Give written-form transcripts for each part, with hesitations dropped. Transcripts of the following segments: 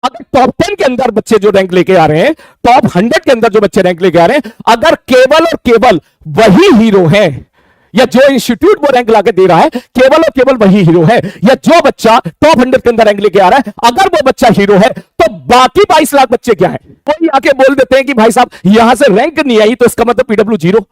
अगर टॉप 10 के अंदर बच्चे जो रैंक लेके आ रहे हैं, टॉप 100 के अंदर जो बच्चे रैंक लेके आ रहे हैं, अगर केवल और केवल वही हीरो है, या जो इंस्टीट्यूट वो रैंक लाके दे रहा है केवल और केवल वही हीरो है, या जो बच्चा टॉप 100 के अंदर रैंक लेके आ रहा है अगर वो बच्चा हीरो है, तो बाकी 22 लाख बच्चे क्या है? कोई आके बोल देते हैं कि भाई साहब यहां से रैंक नहीं आई तो इसका मतलब पीडब्ल्यू जीरो।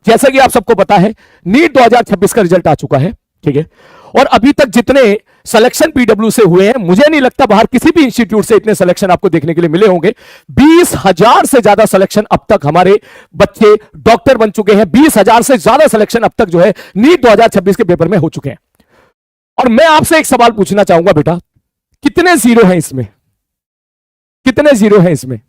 जैसे कि आप सबको पता है नीट 2026 का रिजल्ट आ चुका है, ठीक है, और अभी तक जितने सिलेक्शन पीडब्ल्यू से हुए हैं, मुझे नहीं लगता बाहर किसी भी इंस्टीट्यूट से इतने सिलेक्शन आपको देखने के लिए मिले होंगे। 20,000 से ज्यादा सिलेक्शन अब तक हमारे बच्चे डॉक्टर बन चुके हैं। 20,000 से ज्यादा सिलेक्शन अब तक जो है नीट 2026 के पेपर में हो चुके हैं। और मैं आपसे एक सवाल पूछना चाहूंगा बेटा, कितने जीरो हैं इसमें? कितने जीरो हैं इसमें?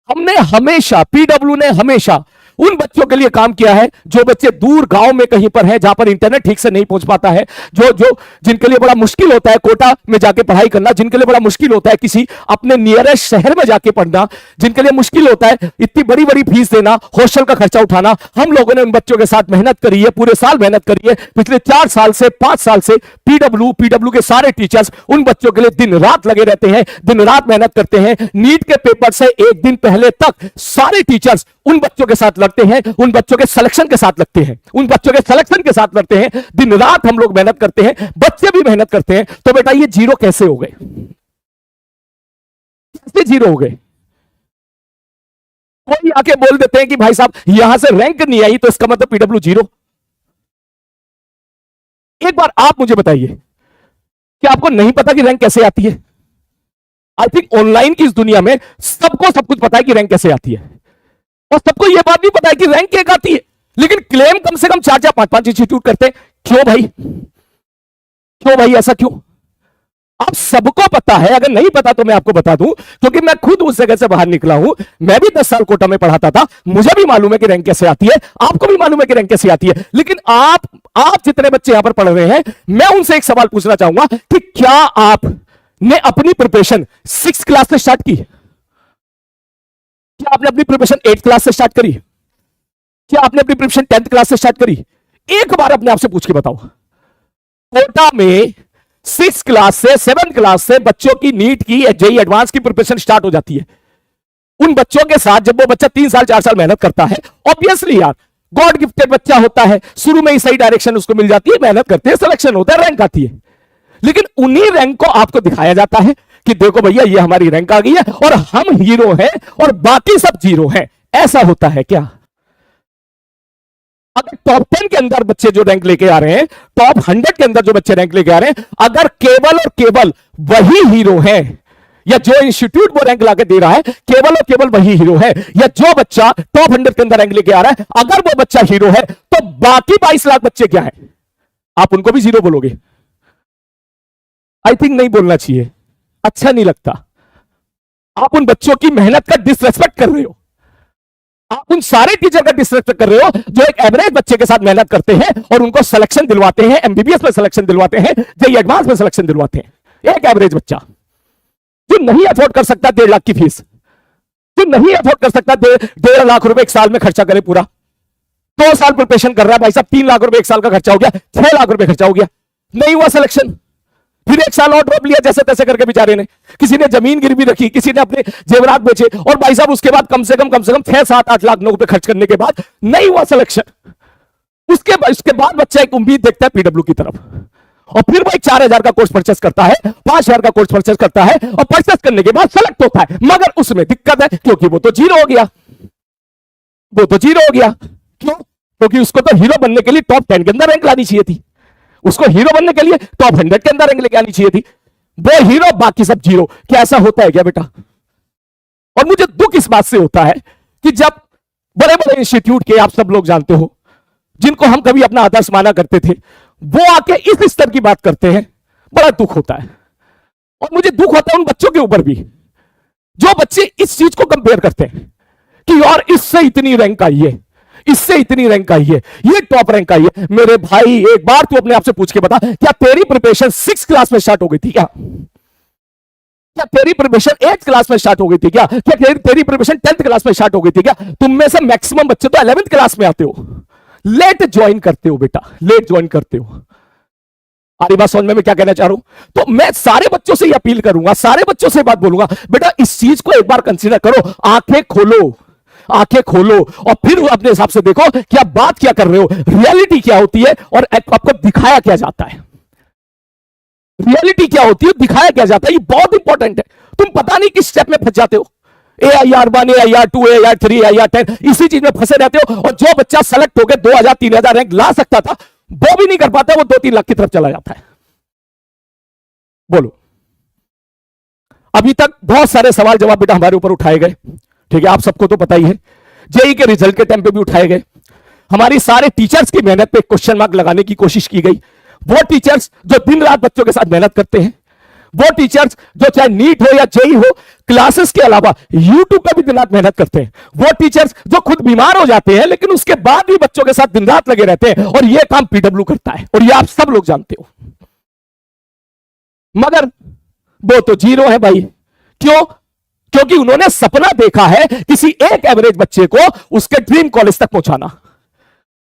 हमने हमेशा, पीडब्ल्यू ने हमेशा उन बच्चों के लिए काम किया है जो बच्चे दूर गांव में कहीं पर हैं, जहां पर इंटरनेट ठीक से नहीं पहुंच पाता है, जो जो जिनके लिए बड़ा मुश्किल होता है कोटा में जाके पढ़ाई करना, जिनके लिए बड़ा मुश्किल होता है किसी अपने नियरेस्ट शहर में जाके पढ़ना, जिनके लिए मुश्किल होता है इतनी बड़ी बड़ी फीस देना, हॉस्टल का खर्चा उठाना। हम लोगों ने उन बच्चों के साथ मेहनत करी है, पूरे साल मेहनत करी है। पिछले 4 साल से 5 साल से पीडब्ल्यू के सारे टीचर्स उन बच्चों के लिए दिन रात लगे रहते हैं, दिन रात मेहनत करते हैं। नीट के पेपर से एक दिन पहले तक सारे टीचर्स उन बच्चों के साथ लड़ते हैं, उन बच्चों के सिलेक्शन के साथ लगते हैं, उन बच्चों के सिलेक्शन के साथ लड़ते हैं। दिन रात हम लोग मेहनत करते हैं, बच्चे भी मेहनत करते हैं। तो बेटा ये जीरो कैसे हो गए? कैसे जीरो हो गए? कोई आके बोल देते हैं कि भाई साहब यहां से रैंक नहीं आई तो इसका मतलब पीडब्ल्यू जीरो। एक बार आप मुझे बताइए कि आपको नहीं पता कि रैंक कैसे आती है? आई थिंक ऑनलाइन की इस दुनिया में सबको सब कुछ पता है कि रैंक कैसे आती है, और सबको यह बात भी पता है कि रैंक एक आती है। लेकिन क्लेम कम से कम 4-4 5-5 इंस्टीट्यूट करते हैं। क्यों भाई? क्यों भाई? ऐसा क्यों? आप सबको पता है। अगर नहीं पता तो मैं आपको बता दूं, क्योंकि मैं खुद उस जगह से बाहर निकला हूं। मैं भी 10 साल कोटा में पढ़ाता था, मुझे भी मालूम है कि रैंक कैसे आती है, आपको भी मालूम है कि रैंक कैसे आती है। लेकिन आप जितने बच्चे यहां पर पढ़ रहे हैं, मैं उनसे एक सवाल पूछना चाहूंगा कि क्या आपने अपनी प्रिपरेशन 6 क्लास से स्टार्ट की? क्या आपने अपनी प्रिपरेशन 8 क्लास से स्टार्ट करी? क्या आपने अपनी प्रिपरेशन 10th क्लास से स्टार्ट करी? एक बार अपने आप से पूछ के बताओ। कोटा में 6 क्लास से 7th क्लास से बच्चों की नीट की जेईई एडवांस की प्रिपरेशन स्टार्ट हो जाती है। उन बच्चों के साथ जब वो बच्चा 3 साल 4 साल मेहनत करता है, ऑब्वियसली यार गॉड गिफ्टेड बच्चा होता है, शुरू में ही सही डायरेक्शन उसको मिल जाती है, मेहनत करते हैं, सिलेक्शन होता है, रैंक आती है। लेकिन उन्हीं रैंक को आपको दिखाया जाता है कि देखो भैया ये हमारी रैंक आ गई है और हम हीरो हैं और बाकी सब जीरो हैं। ऐसा होता है क्या? अगर टॉप 10 के अंदर बच्चे जो रैंक लेके आ रहे हैं, टॉप 100 के अंदर जो बच्चे रैंक लेके आ रहे हैं, अगर केवल और केवल वही हीरो है, या जो इंस्टीट्यूट वो रैंक लाके दे रहा है केवल और केवल वही हीरो है, या जो बच्चा टॉप 100 के अंदर रैंक लेके आ रहा है अगर वो बच्चा हीरो है, तो बाकी 22 लाख बच्चे क्या है? आप उनको भी जीरो बोलोगे? आई थिंक नहीं बोलना चाहिए, अच्छा नहीं लगता। आप उन बच्चों की मेहनत का डिसरेस्पेक्ट कर रहे हो। आप उन सारे टीचर का डिसरेस्पेक्ट कर रहे हो जो एक एवरेज बच्चे के साथ मेहनत करते हैं और उनको सिलेक्शन दिलवाते हैं, एमबीबीएस में सिलेक्शन दिलवाते हैं, जेईई एडवांस में सिलेक्शन दिलवाते हैं। एक एवरेज बच्चा जो नहीं अफोर्ड कर सकता 1.5 लाख की फीस, जो नहीं अफोर्ड कर सकता 1.5 लाख रुपए एक साल में खर्चा करे, पूरा 2 साल प्रिपरेशन कर रहा है भाई साहब, 3 लाख रुपए एक साल का खर्चा हो गया, 6 लाख रुपए खर्चा हो गया, नहीं हुआ सिलेक्शन, फिर 1 साल और ड्रॉप लिया जैसे तैसे करके बेचारे ने। किसी ने जमीन गिरवी रखी, किसी ने अपने जेवरात बेचे, और भाई साहब उसके बाद कम से कम 6, 7, 8 लाख रुपए खर्च करने के बाद नहीं हुआ सिलेक्शन। उसके बाद बच्चा एक उम्मीद देखता है पीडब्ल्यू की तरफ, और फिर वो 4,000 का कोर्स परचेस करता है, 5,000 का कोर्स परचेस करता है, और परचेस करने के बाद सेलेक्ट होता है। मगर उसमें दिक्कत है क्योंकि वो तो जीरो हो गया, वो तो जीरो हो गया। क्यों? क्योंकि उसको तो हीरो बनने के लिए टॉप 10 के अंदर रैंक लानी चाहिए थी, उसको हीरो बनने के लिए टॉप 100 के अंदर रैंक लेके आनी चाहिए थी। वो हीरो, बाकी सब जीरो। क्या ऐसा होता है क्या बेटा? और मुझे दुख इस बात से होता है कि जब बड़े बड़े इंस्टीट्यूट के, आप सब लोग जानते हो, जिनको हम कभी अपना आदर्श माना करते थे, वो आके इस स्तर की बात करते हैं, बड़ा दुख होता है। और मुझे दुख होता है उन बच्चों के ऊपर भी जो बच्चे इस चीज को कंपेयर करते हैं कि यार इससे इतनी रैंक आई है, इससे इतनी रैंक आई है, ये टॉप रैंक आई है। मेरे भाई एक बार तू अपने आप से पूछ के बता, क्या तेरी प्रिपरेशन 6 क्लास में स्टार्ट हो गई थी क्या? क्या तेरी प्रिपरेशन 8 क्लास में स्टार्ट हो गई थी क्या? क्या तेरी प्रिपरेशन 10th क्लास में स्टार्ट हो गई थी क्या? तुम में से मैक्सिमम बच्चे तो 11th क्लास में आते हो, लेट ज्वाइन करते हो बेटा, लेट ज्वाइन करते हो। आ रही बात समझ में मैं क्या कहना चाह रहा हूं? तो मैं सारे बच्चों से ये अपील करूंगा, सारे बच्चों से बात बोलूंगा, बेटा इस चीज को एक बार कंसीडर करो, आंखें खोलो, आंखें खोलो और फिर अपने हिसाब से देखो कि आप बात क्या कर रहे हो, रियलिटी क्या होती है और आपको दिखाया क्या जाता है। रियलिटी क्या होती है, दिखाया क्या जाता है, ये बहुत इंपॉर्टेंट है। तुम पता नहीं किस स्टेप में फंस जाते हो, AIR1, AIR2, AIR3, AIR10, इसी चीज में फंसे रहते हो। और जो बच्चा सेलेक्ट होकर 2000 3000 रैंक ला सकता था वो भी नहीं कर पाता, वो 2-3 लाख की तरफ चला जाता है। बोलो, अभी तक बहुत सारे सवाल जवाब बेटा हमारे ऊपर उठाए गए, ठीक है, आप सबको तो पता ही है। जेई के रिजल्ट के टाइम पे भी उठाए गए, हमारी सारे टीचर्स की मेहनत पे क्वेश्चन मार्क लगाने की कोशिश की गई। वो टीचर्स जो दिन रात बच्चों के साथ मेहनत करते हैं, वो टीचर्स जो चाहे नीट हो या जेई हो, क्लासेस के अलावा यूट्यूब पे भी दिन रात मेहनत करते हैं, वो टीचर्स जो खुद बीमार हो जाते हैं लेकिन उसके बाद भी बच्चों के साथ दिन रात लगे रहते हैं, और ये काम पीडब्ल्यू करता है, और ये आप सब लोग जानते हो। मगर वो तो जीरो है भाई। क्यों? क्योंकि उन्होंने सपना देखा है किसी एक एवरेज बच्चे को उसके ड्रीम कॉलेज तक पहुंचाना।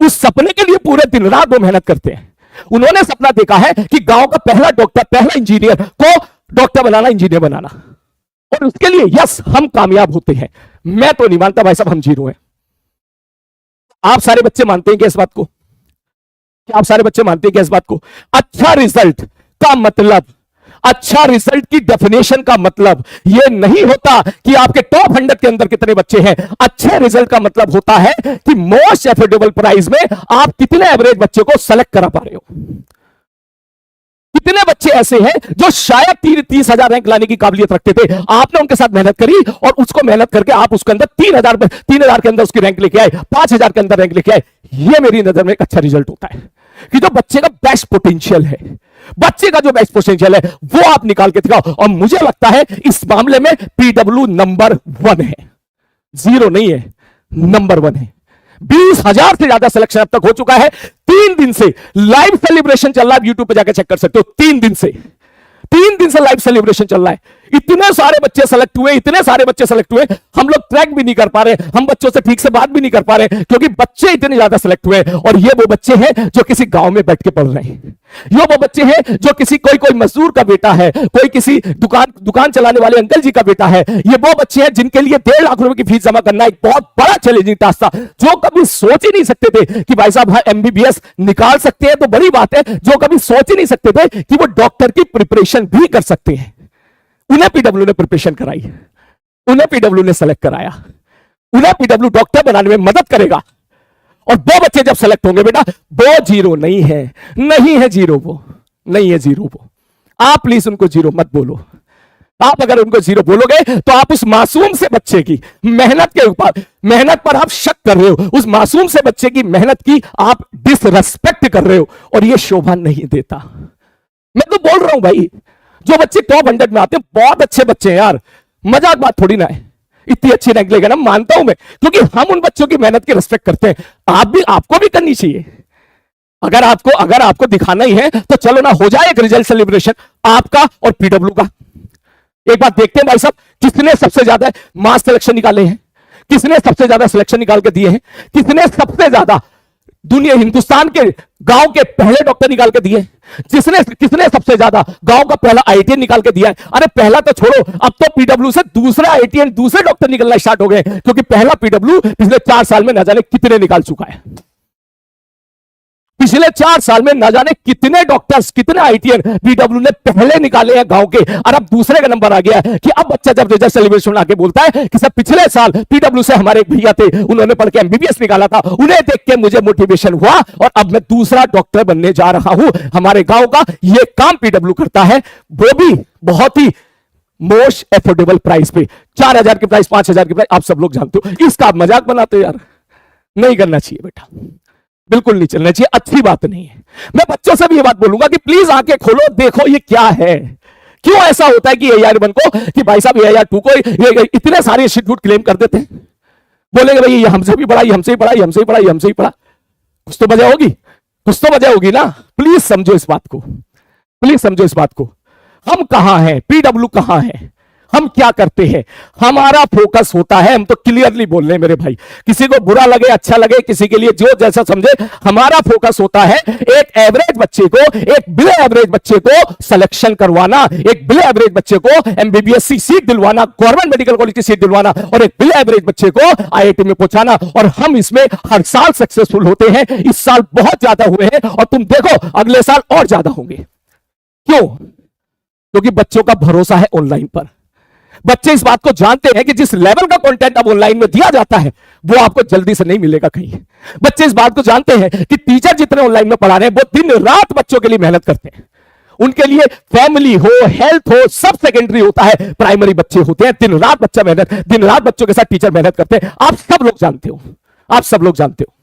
उस सपने के लिए पूरे दिन रात वो मेहनत करते हैं। उन्होंने सपना देखा है कि गांव का पहला डॉक्टर, पहला इंजीनियर को डॉक्टर बनाना, इंजीनियर बनाना, और उसके लिए यस हम कामयाब होते हैं। मैं तो नहीं मानता भाई साहब हम जीरो हैं। आप सारे बच्चे मानते हैं कि इस बात को? क्या आप सारे बच्चे मानते हैं कि इस बात को? अच्छा रिजल्ट का मतलब, अच्छा रिजल्ट की डेफिनेशन का मतलब यह नहीं होता कि आपके टॉप 100 के अंदर कितने बच्चे हैं। अच्छे रिजल्ट का मतलब होता है कि मोस्ट एफोर्डेबल प्राइस में आप कितने एवरेज बच्चे को सेलेक्ट करा पा रहे हो। कितने बच्चे ऐसे हैं जो शायद 30,000 रैंक लाने की काबिलियत रखते थे, आपने उनके साथ मेहनत करी और उसको मेहनत करके आप उसके अंदर 3,000 के अंदर उसकी रैंक लेके आए, 5,000 के अंदर रैंक लेके आए। यह मेरी नजर में एक अच्छा रिजल्ट होता है कि जो बच्चे का बेस्ट पोटेंशियल है, बच्चे का जो बेस्ट पोटेंशियल है वो आप निकाल के दिखाओ। और मुझे लगता है इस मामले में पीडब्ल्यू नंबर 1 है, जीरो नहीं है, नंबर 1 है। 20,000 से ज्यादा सिलेक्शन अब तक हो चुका है। 3 दिन से लाइव सेलिब्रेशन चल रहा है, यूट्यूब पे जाकर चेक कर सकते हो। 3 दिन से लाइव सेलिब्रेशन चल रहा है। इतने सारे बच्चे सेलेक्ट हुए, इतने सारे बच्चे सेलेक्ट हुए, हम लोग ट्रैक भी नहीं कर पा रहे, हम बच्चों से ठीक से बात भी नहीं कर पा रहे क्योंकि बच्चे इतने ज्यादा सेलेक्ट हुए। और ये वो बच्चे हैं जो किसी गांव में बैठ के पढ़ रहे हैं, ये वो बच्चे हैं जो किसी कोई मजदूर का बेटा है, कोई किसी दुकान चलाने वाले अंकल जी का बेटा है। ये वो बच्चे हैं जिनके लिए 1.5 लाख रुपए की फीस जमा करना एक बहुत बड़ा चैलेंजिंग टास्क था, जो कभी सोच ही नहीं सकते थे कि भाई साहब MBBS निकाल सकते हैं तो बड़ी बात है, जो कभी सोच ही नहीं सकते थे कि वो डॉक्टर की प्रिपरेशन भी कर सकते हैं। उन्हें पीडब्ल्यू ने प्रिपरेशन कराई, उन्हें पीडब्ल्यू ने सेलेक्ट कराया, उन्हें पीडब्ल्यू डॉक्टर बनाने में मदद करेगा। और वो बच्चे जब सेलेक्ट होंगे बेटा, वो जीरो नहीं है, नहीं है जीरो, वो नहीं है जीरो वो। आप प्लीज उनको जीरो मत बोलो। आप अगर उनको जीरो बोलोगे तो आप उस मासूम से बच्चे की मेहनत पर आप शक कर रहे हो, उस मासूम से बच्चे की मेहनत की आप डिसरेस्पेक्ट कर रहे हो, और यह शोभा नहीं देता। मैं तो बोल रहा हूं भाई, जो बच्चे टॉप 100 में आते हैं बहुत अच्छे बच्चे हैं यार, मजाक बात थोड़ी ना है। इतनी अच्छी रैंक लेगा ना, मानता हूं मैं, क्योंकि हम उन बच्चों की मेहनत की रिस्पेक्ट करते हैं। आपको भी करनी चाहिए। अगर आपको दिखाना ही है तो चलो ना, हो जाए एक रिजल्ट सेलिब्रेशन आपका और पीडब्ल्यू का। एक बात देखते हैं भाई साहब, किसने सबसे ज्यादा मास सिलेक्शन निकाले हैं, किसने सबसे ज्यादा सिलेक्शन निकाल के दिए हैं, किसने सबसे ज्यादा दुनिया हिंदुस्तान के गांव के पहले डॉक्टर निकाल के दिए, किसने सबसे ज्यादा गांव का पहला IITN निकाल के दिया है। अरे पहला तो छोड़ो, अब तो पीडब्ल्यू से दूसरा IITN, दूसरे डॉक्टर निकलना स्टार्ट हो गए, क्योंकि पहला पीडब्ल्यू पिछले 4 साल में न जाने कितने निकाल चुका है। पिछले 4 साल में न जाने कितने डॉक्टर्स, कितने IITN पीडब्ल्यू ने पहले निकाले हैं गांव के, और अब दूसरे का नंबर आ गया है कि अब बच्चा जब रिजल्ट सेलिब्रेशन आके बोलता है कि सर पिछले साल पीडब्ल्यू से हमारे एक भैया थे, उन्होंने पढ़ के MBBS निकाला था, उन्हें देख के मुझे मोटिवेशन हुआ और अब मैं दूसरा डॉक्टर बनने जा रहा हूं। हमारे गांव का ये काम पीडब्ल्यू करता है, वो भी बहुत ही मोस्ट एफोर्डेबल प्राइस पे। 4,000 की प्राइस, 5,000 की प्राइस, आप सब लोग जानते हो। इसका आप मजाक बनाते हो यार, नहीं करना चाहिए बेटा, बिल्कुल नहीं चलना चाहिए, अच्छी बात नहीं है। मैं बच्चों से भी ये बात बोलूंगा कि प्लीज आंखें खोलो, देखो ये क्या है। क्यों ऐसा होता है कि AIR1 को, कि भाई साहब AIR2 को इतने सारे इंस्टीट्यूट क्लेम कर देते हैं, बोलेंगे भाई ये हमसे भी पढ़ा, ये हमसे ही पढ़ा, ये हमसे ही पढ़ा, ये हमसे ही पढ़ा। कुछ तो वजह होगी, कुछ तो वजह होगी ना। प्लीज समझो इस बात को, प्लीज समझो इस बात को। हम कहां हैं, पीडब्ल्यू कहां है, हम क्या करते हैं, हमारा फोकस होता है, हम तो क्लियरली बोल रहे हैं मेरे भाई, किसी को बुरा लगे अच्छा लगे, किसी के लिए जो जैसा समझे, हमारा फोकस होता है एक एवरेज बच्चे को, एक बिलो एवरेज बच्चे को सिलेक्शन करवाना, एक बिलो एवरेज बच्चे को एमबीबीएस की सीट दिलवाना, गवर्नमेंट मेडिकल कॉलेज की सीट दिलवाना, और एक बिलो एवरेज बच्चे को आईआईटी में पहुंचाना। और हम इसमें हर साल सक्सेसफुल होते हैं, इस साल बहुत ज्यादा हुए हैं और तुम देखो अगले साल और ज्यादा होंगे। क्यों? क्योंकि बच्चों का भरोसा है ऑनलाइन पर। बच्चे इस बात को जानते हैं कि जिस लेवल का कंटेंट अब ऑनलाइन में दिया जाता है वो आपको जल्दी से नहीं मिलेगा कहीं। बच्चे इस बात को जानते हैं कि टीचर जितने ऑनलाइन में पढ़ा रहे हैं वो दिन रात बच्चों के लिए मेहनत करते हैं। उनके लिए फैमिली हो, हेल्थ हो, सब सेकेंडरी होता है, प्राइमरी बच्चे होते हैं। दिन रात बच्चा मेहनत, दिन रात बच्चों के साथ टीचर मेहनत करते हैं। आप सब लोग जानते हो, आप सब लोग जानते हो।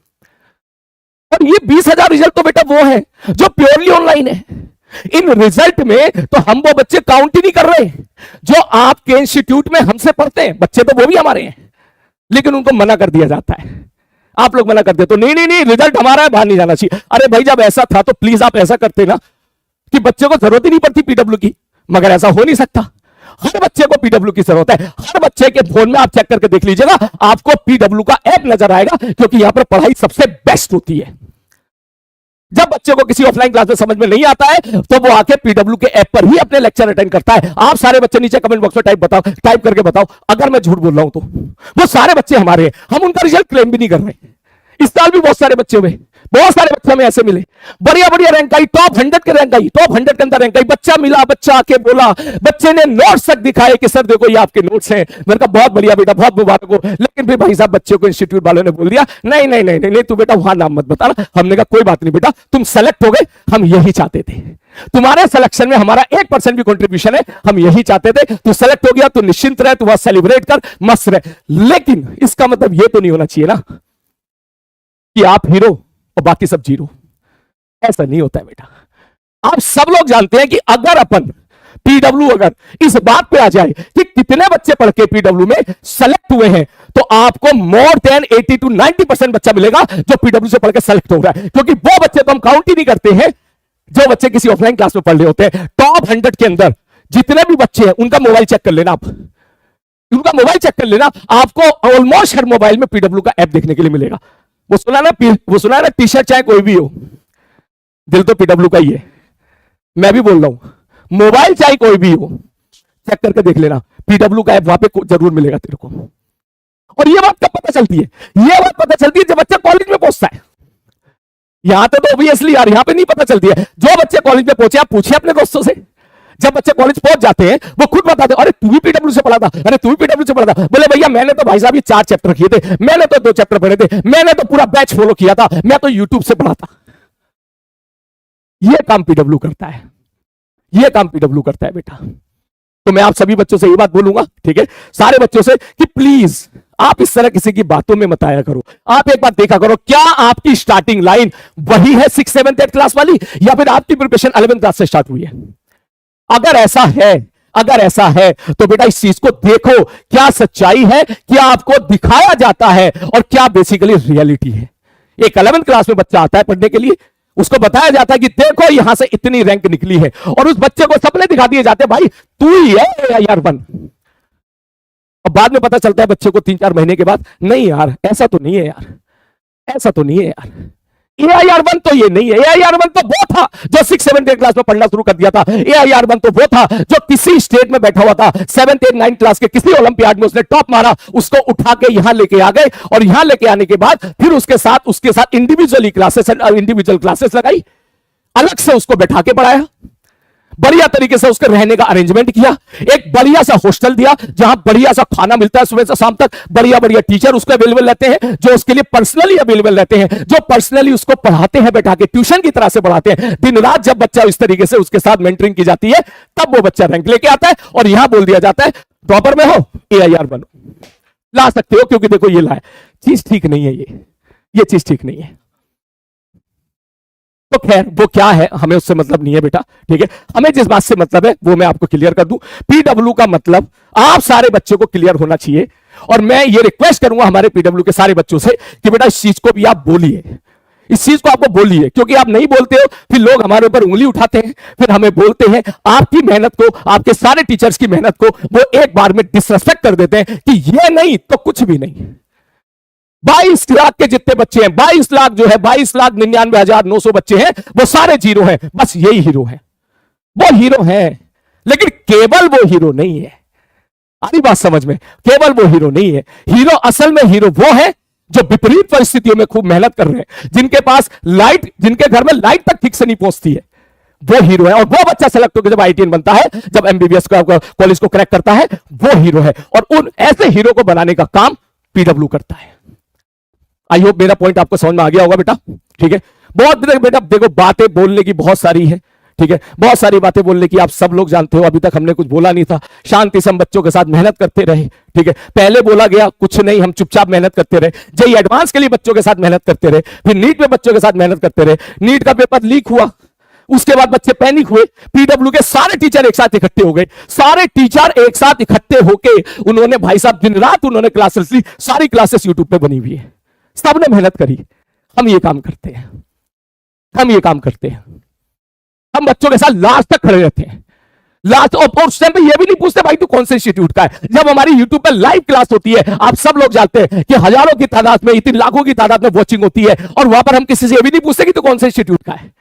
और ये 20,000 रिजल्ट तो बेटा वो है जो प्योरली ऑनलाइन है। इन रिजल्ट में तो हम वो बच्चे काउंट ही नहीं कर रहे जो आपके इंस्टीट्यूट में हमसे पढ़ते हैं। बच्चे तो वो भी हमारे हैं, लेकिन उनको मना कर दिया जाता है। आप लोग मना कर देते हो, नहीं नहीं नहीं रिजल्ट हमारा है, बाहर नहीं जाना चाहिए। अरे भाई जब ऐसा था तो प्लीज आप ऐसा करते ना कि बच्चे को जरूरत ही नहीं पड़ती पीडब्ल्यू की, मगर ऐसा हो नहीं सकता। हर बच्चे को पीडब्ल्यू की जरूरत है। हर बच्चे के फोन में आप चेक करके देख लीजिएगा, आपको पीडब्ल्यू का ऐप नजर आएगा, क्योंकि यहां पर पढ़ाई सबसे बेस्ट होती है। जब बच्चे को किसी ऑफलाइन क्लास में समझ में नहीं आता है तो वो आके पीडब्ल्यू के ऐप पर ही अपने लेक्चर अटेंड करता है। आप सारे बच्चे नीचे कमेंट बॉक्स में टाइप करके बताओ अगर मैं झूठ बोल रहा हूं तो। वो सारे बच्चे हमारे हैं, हम उनका रिजल्ट क्लेम भी नहीं कर रहे। इस साल भी बहुत सारे बच्चे हुए, बहुत सारे बच्चे हमें ऐसे मिले, बढ़िया बढ़िया रैंक आई, टॉप 100 के रैंक आई, टॉप 100 के अंदर रैंक आई। बच्चा मिला, बच्चा आके बोला, बच्चे ने नोट्स तक दिखाए कि सर देखो ये आपके नोट्स हैं। मैंने कहा बहुत बढ़िया बेटा, बहुत मुबारक हो। लेकिन फिर भाई साहब बच्चे को इंस्टीट्यूट वालों ने बोल दिया नहीं नहीं नहीं नहीं तू बेटा वहां नाम मत बताना। हमने कहा कोई बात नहीं बेटा, तुम सेलेक्ट हो गए, हम यही चाहते थे। तुम्हारे सिलेक्शन में हमारा 1% भी कंट्रीब्यूशन है, हम यही चाहते थे। तू सेलेक्ट हो गया, तू निश्चिंत रहे, तू वहां सेलिब्रेट कर, मस्त रहे। लेकिन इसका मतलब ये तो नहीं होना चाहिए ना कि आप हीरो और बाकी सब जीरो। ऐसा नहीं होता है बेटा। आप सब लोग जानते हैं कि अगर अपन पीडब्ल्यू अगर इस बात पे आ जाए कि कितने बच्चे पढ़ के पीडब्ल्यू में सेलेक्ट हुए हैं, तो आपको मोर देन 80 to 90% बच्चा मिलेगा जो पीडब्ल्यू से पढ़ के सेलेक्ट हो रहा है। क्योंकि वो बच्चे तो हम काउंट ही नहीं करते हैं जो बच्चे किसी ऑफलाइन क्लास में पढ़ रहे होते हैं। टॉप 100 के अंदर जितने भी बच्चे हैं उनका मोबाइल चेक कर लेना, आप उनका मोबाइल चेक कर लेना, आपको ऑलमोस्ट हर मोबाइल में पीडब्ल्यू का ऐप देखने के लिए मिलेगा। वो सुना ना टी शर्ट चाहे कोई भी हो, दिल तो पीडब्ल्यू का ही है। मैं भी बोल रहा हूं, मोबाइल चाहे कोई भी हो, चेक करके देख लेना, पीडब्ल्यू का ऐप वहां पे जरूर मिलेगा तेरे को। और ये बात कब पता चलती है? ये बात पता चलती है जब बच्चा कॉलेज में पहुंचता है। यहां तो ऑब्वियसली यार यहां पे नहीं पता चलती है। जो बच्चे कॉलेज में पहुंचे आप पूछिए अपने दोस्तों से, जब बच्चे कॉलेज पहुंच जाते हैं वो खुद बताते हैं, अरे तू भी पीडब्ल्यू से पढ़ा था, अरे तू भी पीडब्ल्यू से पढ़ा था। बोले भैया मैंने तो भाई साहब ये 4 चैप्टर किए थे, मैंने तो 2 चैप्टर पढ़े थे, मैंने तो पूरा बैच फॉलो किया था, मैं तो यूट्यूब से पढ़ा था। ये काम पीडब्ल्यू करता है, ये काम पीडब्ल्यू करता है बेटा। तो मैं आप सभी बच्चों से ये बात बोलूंगा, ठीक है, सारे बच्चों से, कि प्लीज आप इस तरह किसी की बातों में मत आया करो। आप एक बात देखा करो, क्या आपकी स्टार्टिंग लाइन वही है 6th 7th 8th क्लास वाली, या फिर आपकी प्रिपरेशन 11th क्लास से स्टार्ट हुई है? अगर ऐसा है तो बेटा इस चीज को देखो, क्या सच्चाई है, क्या आपको दिखाया जाता है और क्या बेसिकली रियलिटी है। एक 11th क्लास में बच्चा आता है पढ़ने के लिए, उसको बताया जाता है कि देखो यहां से इतनी रैंक निकली है, और उस बच्चे को सपने दिखा दिए जाते हैं, भाई तू ही है यार बन। अब बाद में पता चलता है बच्चे को 3-4 महीने के बाद, नहीं यार ऐसा तो नहीं है यार, ऐसा तो नहीं है यार, AIR1 तो ये नहीं है। AIR1 तो वो था जो 6th 7th 8th क्लास में पढ़ना शुरू कर दिया था। AIR1 तो वो था जो किसी स्टेट में बैठा हुआ था, 7th 8th 9th क्लास के किसी ओलंपियाड में उसने टॉप मारा, उसको उठा के यहां लेके आ गए, और यहां लेके आने के बाद फिर उसके साथ इंडिविजुअली क्लासेस, इंडिविजुअल क्लासेस लगाई, अलग से उसको बैठा के पढ़ाया, बढ़िया तरीके से उसके रहने का अरेंजमेंट किया, एक बढ़िया सा हॉस्टल दिया जहां बढ़िया सा खाना मिलता है सुबह से शाम तक, बढ़िया बढ़िया टीचर उसको अवेलेबल रहते हैं जो उसके लिए पर्सनली अवेलेबल रहते हैं, जो पर्सनली उसको पढ़ाते हैं, बैठा के ट्यूशन की तरह से पढ़ाते हैं। दिन रात जब बच्चा इस तरीके से उसके साथ मेंटरिंग की जाती है, तब वो बच्चा रैंक लेके आता है, और यहां बोल दिया जाता है टॉपर में हो AIR बनो, ला सकते हो, क्योंकि देखो ये लाए। चीज ठीक नहीं है, ये चीज ठीक नहीं है। तो खैर वो क्या है हमें उससे मतलब नहीं है बेटा, ठीक है। हमें जिस बात से मतलब है वो मैं आपको क्लियर कर दूं। पीडब्ल्यू का मतलब आप सारे बच्चों को क्लियर होना चाहिए, और मैं ये रिक्वेस्ट करूंगा हमारे पीडब्ल्यू के सारे बच्चों से कि बेटा इस चीज को भी आप बोलिए। इस चीज को आपको बोलिए, क्योंकि आप नहीं बोलते हो फिर लोग हमारे ऊपर उंगली उठाते हैं, फिर हमें बोलते हैं। आपकी मेहनत को, आपके सारे टीचर्स की मेहनत को वो एक बार में डिसरेस्पेक्ट कर देते हैं कि ये नहीं तो कुछ भी नहीं। 22 लाख के जितने बच्चे हैं, 22 लाख जो है, 22,99,900 बच्चे हैं, वो सारे जीरो हैं। बस यही हीरो है, वो हीरो है, लेकिन केवल वो हीरो नहीं है। आनी बात समझ में? केवल वो हीरो नहीं है। हीरो, असल में हीरो वो है जो विपरीत परिस्थितियों में खूब मेहनत कर रहे हैं, जिनके पास लाइट, जिनके घर में लाइट तक ठीक से नहीं पहुंचती है, वो हीरो है। और वो बच्चा सेलेक्ट होकर जब IITN बनता है, जब MBBS कॉलेज को क्रैक करता है, वो हीरो है। और उन ऐसे हीरो को बनाने का काम PW करता है। आई होप मेरा पॉइंट आपको समझ में आ गया होगा बेटा। ठीक है, बहुत बेटा देखो, बातें बोलने की बहुत सारी है। ठीक है, बहुत सारी बातें बोलने की आप सब लोग जानते हो। अभी तक हमने कुछ बोला नहीं था, शांति से हम बच्चों के साथ मेहनत करते रहे। ठीक है, पहले बोला गया कुछ नहीं, हम चुपचाप मेहनत करते रहे। जेईई एडवांस के लिए बच्चों के साथ मेहनत करते रहे, फिर नीट में बच्चों के साथ मेहनत करते रहे। नीट का पेपर लीक हुआ, उसके बाद बच्चे पैनिक हुए। PW के सारे टीचर एक साथ इकट्ठे हो गए, सारे टीचर एक साथ इकट्ठे होके उन्होंने, भाई साहब, दिन रात उन्होंने क्लासेस ली। सारी क्लासेस यूट्यूब पे बनी हुई है, सबने मेहनत करी। हम ये काम करते हैं, हम ये काम करते हैं। हम बच्चों के साथ लास्ट तक खड़े रहते हैं, लास्ट। और उस टाइम पे ये भी नहीं पूछते भाई तू कौन से इंस्टीट्यूट का है। जब हमारी यूट्यूब पे लाइव क्लास होती है, आप सब लोग जानते हैं कि हजारों की तादाद में, इतनी लाखों की तादाद में वॉचिंग होती है, और वहां पर हम किसी से ये भी नहीं पूछते कि तू कौन से इंस्टीट्यूट का है।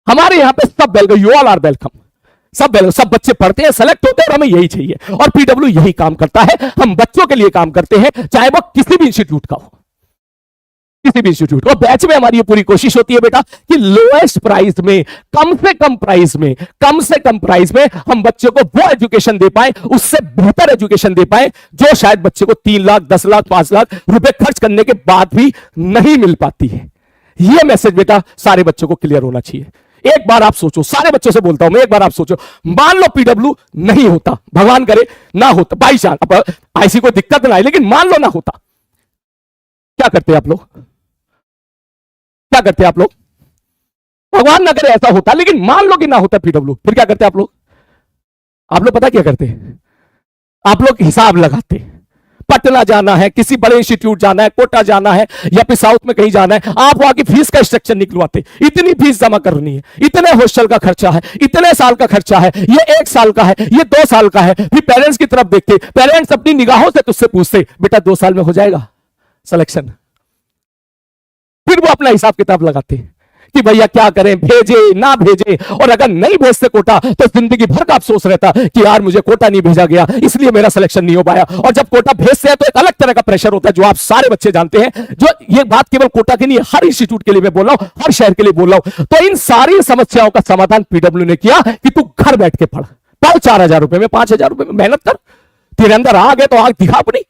हमारे यहां पे सब welcome, you all are welcome, सब वेलकम। सब बच्चे पढ़ते हैं, सेलेक्ट होते हैं, और हमें यही चाहिए। और PW यही काम करता है, हम बच्चों के लिए काम करते हैं, चाहे वो किसी भी इंस्टीट्यूट का हो, किसी भी इंस्टीट्यूट। और बैच में हमारी ये पूरी कोशिश होती है बेटा कि लोएस्ट प्राइस में, कम से कम प्राइस में, कम से कम प्राइस में हम बच्चों को वो एजुकेशन दे पाए, उससे बेहतर एजुकेशन दे पाए, जो शायद बच्चे को 3 लाख, 10 लाख, 5 लाख रुपए खर्च करने के बाद भी नहीं मिल पाती है। ये मैसेज बेटा सारे बच्चों को क्लियर होना चाहिए। एक बार आप सोचो, सारे बच्चों से बोलता हूं मैं, एक बार आप सोचो, मान लो PW नहीं होता, भगवान करे ना होता, बाई चांस, ऐसी कोई दिक्कत ना आए, लेकिन मान लो ना होता, क्या करते आप लोग? क्या करते आप लोग? भगवान ना करे ऐसा होता, लेकिन मान लो कि ना होता PW, फिर क्या करते आप लोग? आप लोग पता क्या करते? आप लोग हिसाब लगाते, पटना जाना है, किसी बड़े इंस्टीट्यूट जाना है, कोटा जाना है, या फिर साउथ में कहीं जाना है, आप वहां की फीस का स्ट्रक्चर निकलवाते, इतनी फीस जमा करनी है, इतने हॉस्टल का खर्चा है, इतने साल का खर्चा है, ये 1 साल का है, ये 2 साल का है। फिर पेरेंट्स की तरफ देखते, पेरेंट्स अपनी निगाहों से तुझसे पूछते, बेटा 2 साल में हो जाएगा सिलेक्शन? फिर वो अपना हिसाब किताब लगाते कि भैया क्या करें, भेजे ना भेजे, और अगर नहीं भेजते कोटा तो जिंदगी भर का अफसोस रहता कि यार मुझे कोटा नहीं भेजा गया, इसलिए मेरा सिलेक्शन नहीं हो पाया। और जब कोटा भेजते हैं तो एक अलग तरह का प्रेशर होता है, जो आप सारे बच्चे जानते हैं। जो ये बात केवल कोटा की नहीं है, हर इंस्टीट्यूट के लिए मैं बोल रहा हूं, हर शहर के लिए बोल रहा हूं। तो इन सारी समस्याओं का समाधान PW ने किया कि तू घर बैठ के पढ़, 4,000 रुपए में, 5,000 रुपए में मेहनत कर, तेरे अंदर आ गए तो आग दिखा अपनी।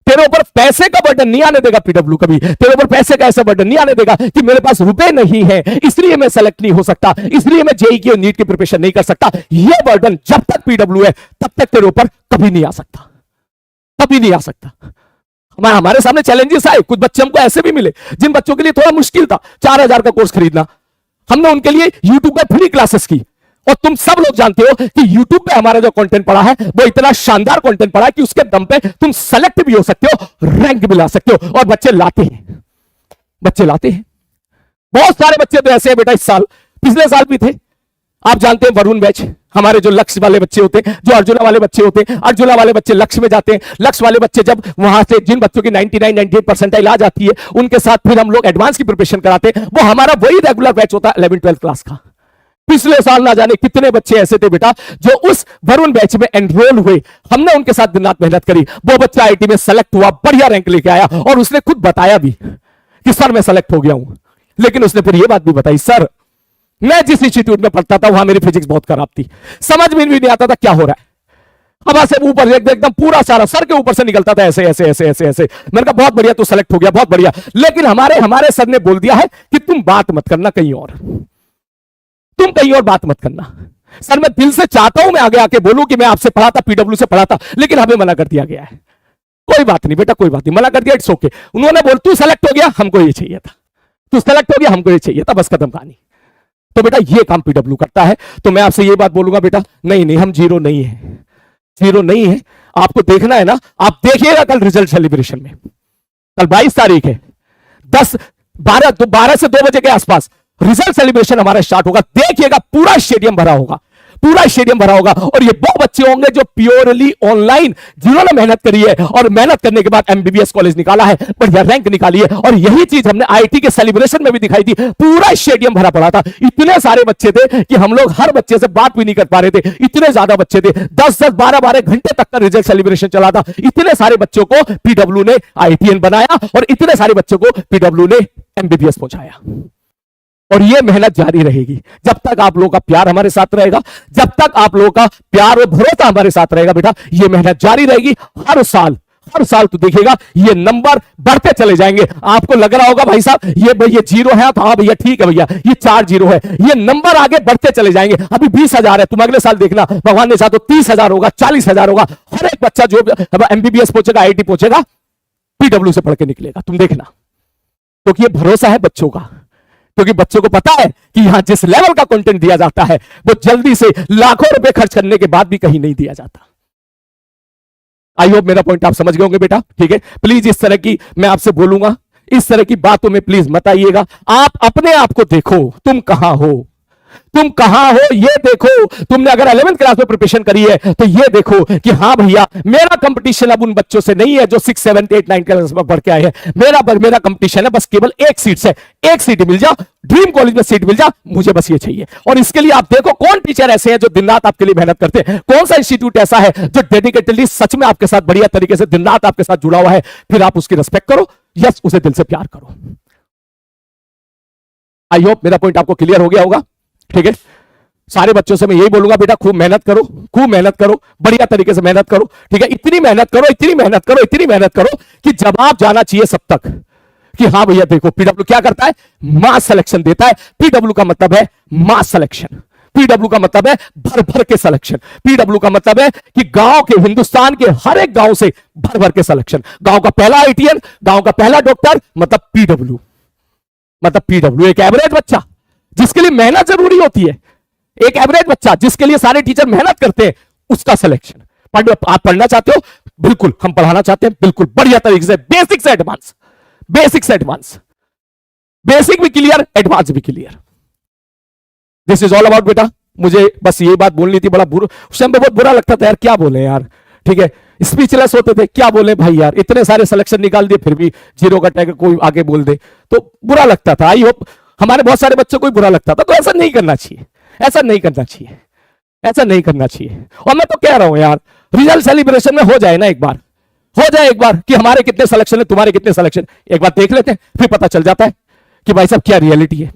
तेरे ऊपर पैसे का बर्डन नहीं आने देगा PW कभी, तेरे ऊपर पैसे का ऐसा बर्डन नहीं आने देगा कि मेरे पास रुपए नहीं है इसलिए मैं सेलेक्ट नहीं हो सकता, इसलिए मैं जेईई की और नीट की प्रिपरेशन नहीं कर सकता। ये बर्डन जब तक PW है तब तक तेरे ऊपर कभी नहीं आ सकता, कभी नहीं आ सकता। हमारे सामने चैलेंजेस आए, कुछ बच्चे हमको ऐसे भी मिले जिन बच्चों के लिए थोड़ा मुश्किल था 4,000 का कोर्स खरीदना। हमने उनके लिए यूट्यूब पे फ्री क्लासेस की, और तुम सब लोग जानते हो कि YouTube पे हमारा जो कंटेंट पड़ा है वो इतना शानदार कंटेंट पड़ा है कि उसके दम पे तुम सेलेक्ट भी हो सकते हो, रैंक भी ला सकते हो। और बच्चे लाते हैं, बच्चे लाते हैं। बहुत सारे बच्चे तो ऐसे हैं बेटा, इस साल, पिछले साल भी थे। आप जानते हैं वरुण बैच, हमारे जो लक्ष्य वाले बच्चे होते हैं, जो अर्जुना वाले बच्चे होते हैं, अर्जुना वाले बच्चे लक्ष्य में जाते हैं। लक्ष्य वाले बच्चे जब वहां से, जिन बच्चों की 99, 98 परसेंटाइल आ जाती है, उनके साथ फिर हम लोग एडवांस की प्रिपरेशन कराते हैं। वो हमारा वही रेगुलर बैच होता है 11, 12 क्लास का। पिछले साल ना जाने कितने बच्चे ऐसे थे बेटा जो उस वरुण बैच में एनरोल हुए, हमने उनके साथ दिन रात मेहनत करी। वो बच्चा IIT में सेलेक्ट हुआ, बढ़िया रैंक लेके आया, और उसने खुद बताया भी कि सर मैं सेलेक्ट हो गया हूं। लेकिन उसने फिर ये बात भी बताई, सर मैं जिस इंस्टीट्यूट में पढ़ता था वहां मेरी फिजिक्स बहुत खराब थी, समझ में भी नहीं आता था क्या हो रहा है। हवा से ऊपर एकदम पूरा सारा सर के ऊपर से निकलता था, ऐसे ऐसे ऐसे ऐसे ऐसे। मैंने कहा बहुत बढ़िया, तू सेलेक्ट हो गया, बहुत बढ़िया। लेकिन हमारे सर ने बोल दिया है कि तुम बात मत करना कहीं और, तुम कहीं और बात मत करना। सर मैं दिल से चाहता हूं मैं आगे आके बोलूं कि मैं आपसे पढ़ा था, PW से पढ़ा था, लेकिन हमें मना कर दिया गया है। कोई बात नहीं बेटा, कोई बात नहीं, मना कर दिया, इट्स ओके। उन्होंने बोल, तू सेलेक्ट हो गया, हमको ये चाहिए था, तू सेलेक्ट हो गया, हमको ये चाहिए था, बस खत्म कहानी। तो बेटा ये काम PW करता है। तो मैं आपसे ये बात बोलूंगा बेटा, नहीं नहीं, हम जीरो नहीं है, जीरो नहीं है। आपको देखना है ना, आप देखिएगा कल रिजल्ट सेलिब्रेशन में, कल 22 तारीख है, 10 12 से 2 बजे के आसपास रिजल्ट सेलिब्रेशन हमारा स्टार्ट होगा। देखिएगा पूरा स्टेडियम भरा होगा, पूरा स्टेडियम भरा होगा। और ये वो बच्चे होंगे जो प्योरली ऑनलाइन, जिन्होंने मेहनत करी है और मेहनत करने के बाद एमबीबीएस कॉलेज निकाला है, बढ़िया रैंक निकाली है। और यही चीज हमने आईआईटी के सेलिब्रेशन में भी दिखाई थी, पूरा स्टेडियम भरा पड़ा था। इतने सारे बच्चे थे कि हम लोग हर बच्चे से बात भी नहीं कर पा रहे थे, इतने ज्यादा बच्चे थे। 10-10, 12-12 घंटे तक का रिजल्ट सेलिब्रेशन चला था। इतने सारे बच्चों को पीडब्ल्यू ने आईआईटीएन बनाया और इतने सारे बच्चों को पीडब्ल्यू ने एमबीबीएस पहुंचाया। और ये मेहनत जारी रहेगी जब तक आप लोगों का प्यार हमारे साथ रहेगा, जब तक आप लोगों का प्यार और भरोसा हमारे साथ रहेगा बेटा, ये मेहनत जारी रहेगी। हर साल तो देखिएगा ये नंबर बढ़ते चले जाएंगे। आपको लग रहा होगा भाई साहब ये 0 है, तो हाँ भैया ठीक है भैया, ये 4 0 है, ये नंबर आगे बढ़ते चले जाएंगे। अभी 20,000 है, तुम अगले साल देखना भगवान ने चाहा तो 30,000 होगा, 40,000 होगा। हर एक बच्चा जो एमबीबीएस पहुंचेगा, आईआईटी पहुंचेगा, पीडब्ल्यू से पढ़ के निकलेगा, तुम देखना। क्योंकि ये भरोसा है बच्चों का, क्योंकि बच्चों को पता है कि यहां जिस लेवल का कंटेंट दिया जाता है वो जल्दी से लाखों रुपए खर्च करने के बाद भी कहीं नहीं दिया जाता। आई होप मेरा पॉइंट आप समझ गए होंगे बेटा, ठीक है। प्लीज इस तरह की मैं आपसे बोलूंगा, इस तरह की बातों में प्लीज मत आइएगा। आप अपने आप को देखो, तुम कहां हो, तुम कहां हो ये देखो। तुमने अगर 11th क्लास में प्रिपरेशन करी है तो ये देखो कि हां भैया मेरा कंपटीशन अब उन बच्चों से नहीं है जो 6, 7, 8, 9 क्लास में पढ़ के आए हैं। मेरा कंपटीशन है बस केवल एक सीट से, एक सीट मिल जा, ड्रीम कॉलेज में सीट मिल जा, मुझे बस ये चाहिए। और इसके लिए आप देखो कौन टीचर ऐसे हैं जो दिन रात आपके लिए मेहनत करते हैं, कौन सा इंस्टीट्यूट ऐसा है जो डेडिकेटेडली सच में आपके साथ बढ़िया तरीके से दिन रात आपके साथ जुड़ा हुआ है। फिर आप उसकी रिस्पेक्ट करो, यस उसे दिल से प्यार करो। आई होप मेरा पॉइंट आपको क्लियर हो गया होगा, ठीक है। सारे बच्चों से मैं यही बोलूंगा बेटा, खूब मेहनत करो, खूब मेहनत करो, बढ़िया तरीके से मेहनत करो, ठीक है। इतनी मेहनत करो, इतनी मेहनत करो, इतनी मेहनत करो कि जब आप जाना चाहिए सब तक कि हाँ भैया देखो पीडब्ल्यू क्या करता है, मास सिलेक्शन देता है। पीडब्ल्यू का मतलब है मास सिलेक्शन, पीडब्ल्यू का मतलब है भर भर के सिलेक्शन, पीडब्ल्यू का मतलब है कि गांव के, हिंदुस्तान के हर एक गांव से भर भर के सिलेक्शन। गांव का पहला आईआईटीएन, गांव का पहला डॉक्टर, मतलब पीडब्ल्यू। मतलब पीडब्ल्यू एक एवरेज बच्चा जिसके लिए मेहनत जरूरी होती है, एक एवरेज बच्चा जिसके लिए सारे टीचर मेहनत करते हैं, उसका सिलेक्शन। आप पढ़ना चाहते हो, बिल्कुल हम पढ़ाना चाहते हैं, बिल्कुल बढ़िया तरीके से, बेसिक से एडवांस, बेसिक से एडवांस, बेसिक भी क्लियर, एडवांस भी clear. This is all about बेटा। मुझे बस ये बात बोलनी थी, बड़ा बुरा उस टाइम पे बहुत बुरा लगता था यार, क्या बोले यार, ठीक है, स्पीचलेस होते थे, क्या बोले भाई यार, इतने सारे सिलेक्शन निकाल दिए फिर भी 0 का टैग कोई आगे बोल दे तो बुरा लगता था। आई होप हमारे बहुत सारे बच्चों को बुरा लगता था, तो ऐसा नहीं करना चाहिए, ऐसा नहीं करना चाहिए, ऐसा नहीं करना चाहिए। और मैं तो कह रहा हूं यार, रिजल्ट सेलिब्रेशन में हो जाए ना एक बार, हो जाए एक बार कि हमारे कितने सिलेक्शन है, तुम्हारे कितने सिलेक्शन, एक बार देख लेते हैं, फिर पता चल जाता है कि भाई साहब क्या रियलिटी है।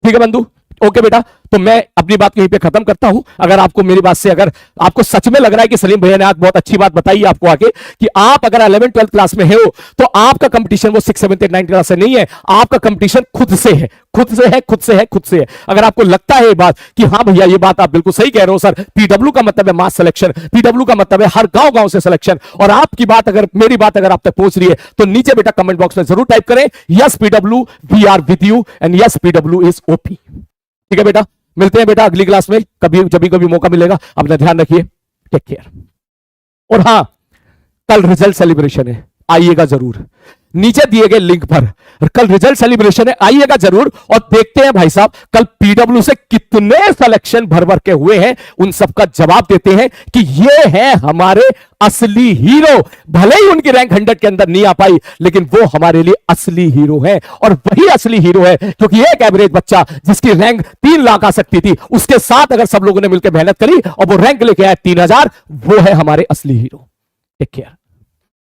ठीक है बंधु, ओके बेटा। तो मैं अपनी बात यहीं पे खत्म करता हूं। अगर आपको मेरी बात से, अगर आपको सच में लग रहा है कि सलीम भैया ने आज बहुत अच्छी बात बताई आपको आके कि आप अगर 11th 12th क्लास में हो तो आपका कंपटीशन वो 6, 7, 8, 9 क्लास से नहीं है, आपका कंपटीशन खुद से है, खुद से है, खुद से है, खुद से है। अगर आपको लगता है ये बात कि हाँ भैया ये बात आप बिल्कुल सही कह रहे हो सर, पीडब्ल्यू का मतलब है मास सिलेक्शन, पीडब्ल्यू का मतलब है हर गांव से सिलेक्शन, और आपकी बात अगर, मेरी बात अगर आप तक पहुंच रही है तो नीचे बेटा कमेंट बॉक्स में जरूर टाइप करें, yes PW we are with you and yes PW is OP. ठीक है बेटा, मिलते हैं बेटा अगली क्लास में, कभी जब भी कभी मौका मिलेगा। अपना ध्यान रखिए, टेक केयर। और हां, कल रिजल्ट सेलिब्रेशन है, आइएगा जरूर, नीचे दिए गए लिंक पर कल रिजल्ट सेलिब्रेशन है, आइएगा जरूर। और देखते हैं भाई साहब कल पीडब्ल्यू से कितने सिलेक्शन भर भर के हुए हैं, उन सबका जवाब देते हैं कि ये है हमारे असली हीरो। भले ही उनकी रैंक 100 के अंदर नहीं आ पाई, लेकिन वो हमारे लिए असली हीरो है। और वही असली हीरो है क्योंकि एक एवरेज बच्चा जिसकी रैंक 3 लाख आ सकती थी, उसके साथ अगर सब लोगों ने मिलकर मेहनत करी और वो रैंक लेके आया 3000, वो है हमारे असली हीरो। Take care.